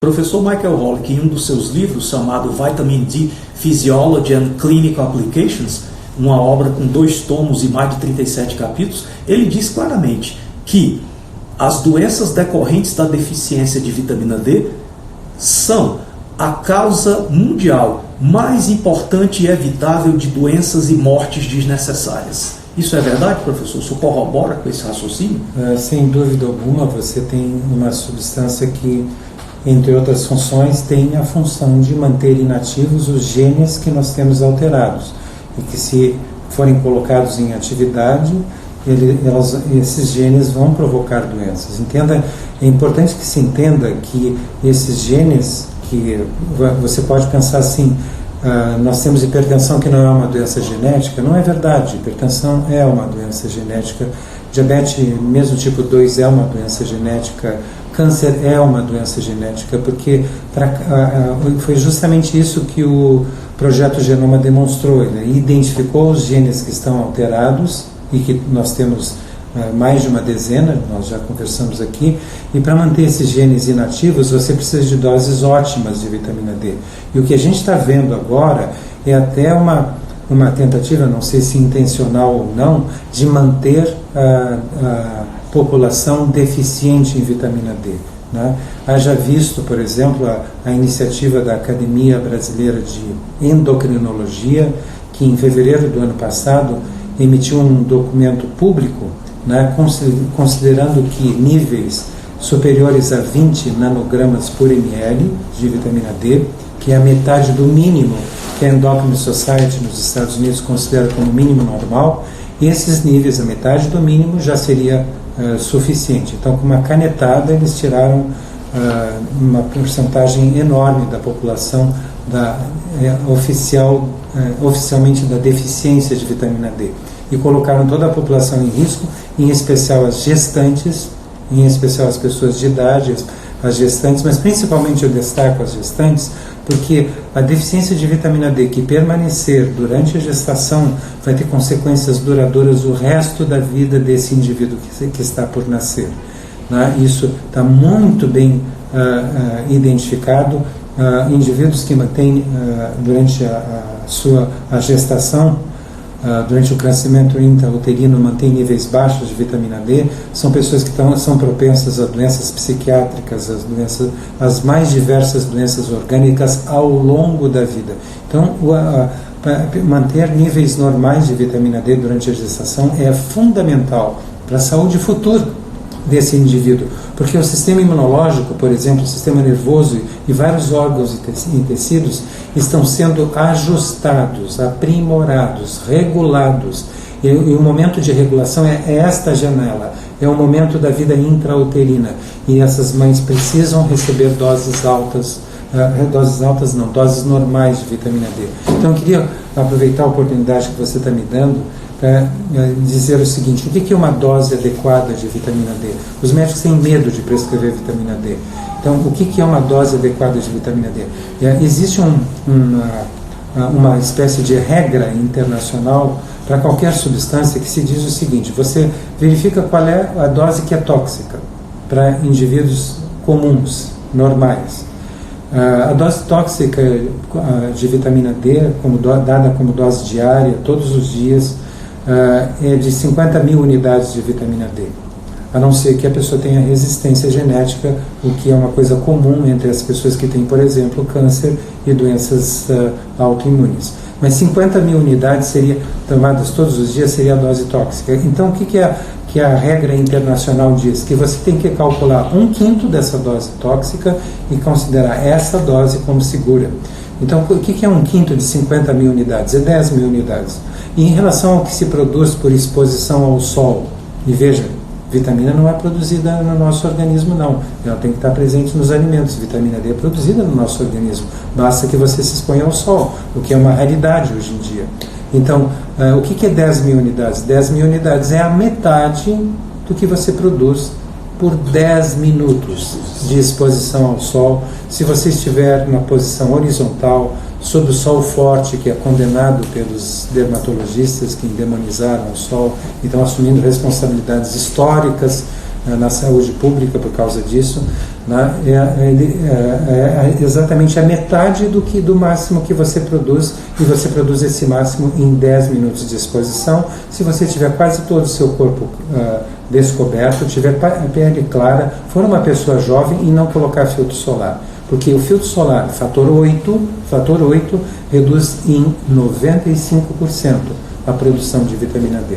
O professor Michael Holick, em um dos seus livros chamado Vitamin D Physiology and Clinical Applications, uma obra com 2 tomos e mais de 37 capítulos, ele diz claramente que as doenças decorrentes da deficiência de vitamina D são a causa mundial mais importante e evitável de doenças e mortes desnecessárias. Isso é verdade, professor? O senhor corrobora com esse raciocínio? Sem dúvida alguma, você tem uma substância que, entre outras funções, tem a função de manter inativos os genes que nós temos alterados e que, se forem colocados em atividade, esses genes vão provocar doenças. É importante que se entenda que esses genes, que você pode pensar assim, nós temos hipertensão que não é uma doença genética. Não é verdade, hipertensão é uma doença genética, diabetes mesmo tipo 2 é uma doença genética, câncer é uma doença genética, porque foi justamente isso que o Projeto Genoma demonstrou. Ele identificou os genes que estão alterados e que nós temos mais de uma dezena, nós já conversamos aqui, e para manter esses genes inativos você precisa de doses ótimas de vitamina D. E o que a gente está vendo agora é até uma tentativa, não sei se intencional ou não, de manter a população deficiente em vitamina D. Né? Haja visto, por exemplo, a iniciativa da Academia Brasileira de Endocrinologia, que em fevereiro do ano passado emitiu um documento público, né, considerando que níveis superiores a 20 nanogramas por ml de vitamina D, que é a metade do mínimo que a Endocrine Society nos Estados Unidos considera como mínimo normal, esses níveis, a metade do mínimo, já seria suficiente. Então, com uma canetada, eles tiraram uma porcentagem enorme da população oficialmente da deficiência de vitamina D, e colocaram toda a população em risco, em especial as gestantes, em especial as pessoas de idade, as gestantes, mas principalmente eu destaco as gestantes, porque a deficiência de vitamina D que permanecer durante a gestação vai ter consequências duradouras o resto da vida desse indivíduo que está por nascer. Né? Isso está muito bem identificado. Indivíduos que mantêm durante a gestação, durante o crescimento intrauterino, mantém níveis baixos de vitamina D, são pessoas que são propensas a doenças psiquiátricas, as mais diversas doenças orgânicas ao longo da vida. Então, manter níveis normais de vitamina D durante a gestação é fundamental para a saúde futura desse indivíduo, porque o sistema imunológico, por exemplo, o sistema nervoso e vários órgãos e tecidos estão sendo ajustados, aprimorados, regulados, e o momento de regulação é esta janela, é o momento da vida intrauterina, e essas mães precisam receber doses normais de vitamina D. Então eu queria aproveitar a oportunidade que você está me dando para dizer o seguinte: o que é uma dose adequada de vitamina D? Os médicos têm medo de prescrever vitamina D. Então, o que é uma dose adequada de vitamina D? Existe uma espécie de regra internacional para qualquer substância que se diz o seguinte: você verifica qual é a dose que é tóxica para indivíduos comuns, normais. A dose tóxica de vitamina D, dada como dose diária, todos os dias, é de 50 mil unidades de vitamina D, a não ser que a pessoa tenha resistência genética, o que é uma coisa comum entre as pessoas que têm, por exemplo, câncer e doenças autoimunes. Mas 50 mil unidades tomadas todos os dias seria a dose tóxica. Então, o que a regra internacional diz? Que você tem que calcular 1/5 dessa dose tóxica e considerar essa dose como segura. Então, o que é 1/5 de 50 mil unidades? É 10 mil unidades. E em relação ao que se produz por exposição ao sol, e veja, vitamina não é produzida no nosso organismo, não. Ela tem que estar presente nos alimentos. Vitamina D é produzida no nosso organismo. Basta que você se exponha ao sol, o que é uma raridade hoje em dia. Então, o que é 10 mil unidades? 10 mil unidades é a metade do que você produz por 10 minutos de exposição ao sol. Se você estiver numa posição horizontal, sob o sol forte, que é condenado pelos dermatologistas que endemonizaram o sol e estão assumindo responsabilidades históricas na saúde pública por causa disso, né? É exatamente a metade do máximo que você produz, e você produz esse máximo em 10 minutos de exposição. Se você tiver quase todo o seu corpo descoberto, tiver pele clara, for uma pessoa jovem e não colocar filtro solar. Porque o filtro solar, fator 8 reduz em 95% a produção de vitamina D.